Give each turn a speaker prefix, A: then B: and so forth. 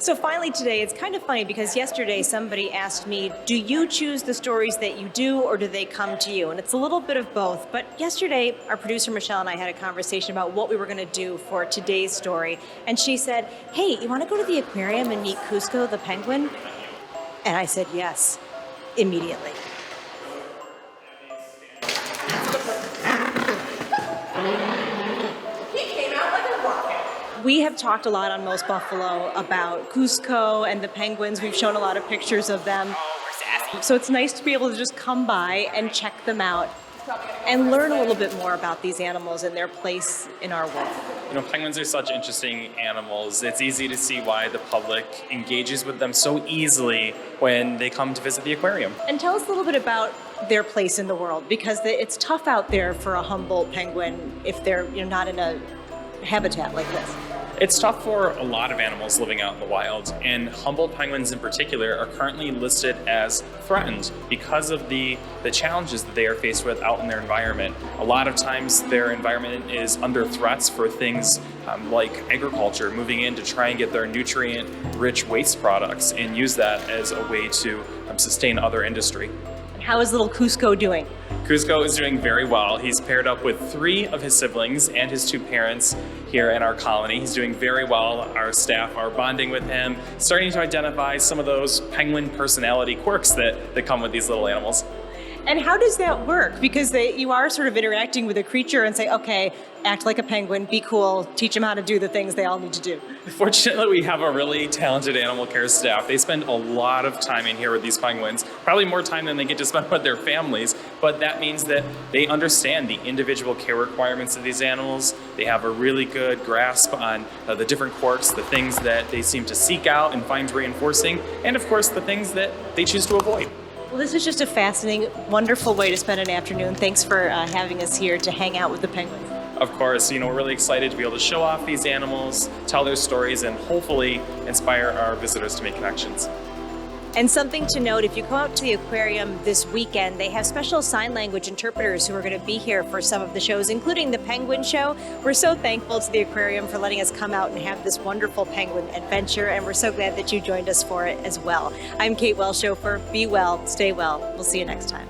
A: So finally today, it's kind of funny because yesterday somebody asked me, do you choose the stories that you do or do they come to you? And it's a little bit of both. But yesterday, our producer Michelle and I had a conversation about what we were going to do for today's story. And she said, hey, you want to go to the aquarium and meet Cusco the penguin? And I said, yes, immediately. We have talked a lot on Most Buffalo about Cusco and the penguins. We've shown a lot of pictures of them.
B: Oh, we're sassy.
A: So it's nice to be able to just come by and check them out and learn a little bit more about these animals and their place in our world.
C: You know, penguins are such interesting animals. It's easy to see why the public engages with them so easily when they come to visit the aquarium.
A: And tell us a little bit about their place in the world, because it's tough out there for a Humboldt penguin if they're not in a habitat like this.
C: It's tough for a lot of animals living out in the wild, and Humboldt penguins in particular are currently listed as threatened because of the challenges that they are faced with out in their environment. A lot of times their environment is under threats for things like agriculture, moving in to try and get their nutrient-rich waste products and use that as a way to sustain other industry.
A: And how is little Cusco doing?
C: Cusco is doing very well. He's paired up with 3 of his siblings and his 2 parents here in our colony. He's doing very well. Our staff are bonding with him, starting to identify some of those penguin personality quirks that come with these little animals.
A: And how does that work? Because you are sort of interacting with a creature and say, okay, act like a penguin, be cool, teach them how to do the things they all need to do.
C: Fortunately, we have a really talented animal care staff. They spend a lot of time in here with these penguins, probably more time than they get to spend with their families, but that means that they understand the individual care requirements of these animals. They have a really good grasp on the different quirks, the things that they seem to seek out and find reinforcing, and of course, the things that they choose to avoid.
A: Well, this is just a fascinating, wonderful way to spend an afternoon. Thanks for having us here to hang out with the penguins.
C: Of course, we're really excited to be able to show off these animals, tell their stories, and hopefully inspire our visitors to make connections.
A: And something to note, if you go out to the aquarium this weekend, they have special sign language interpreters who are going to be here for some of the shows, including the penguin show. We're so thankful to the aquarium for letting us come out and have this wonderful penguin adventure, and we're so glad that you joined us for it as well. I'm Kate Welshofer. Be well, stay well. We'll see you next time.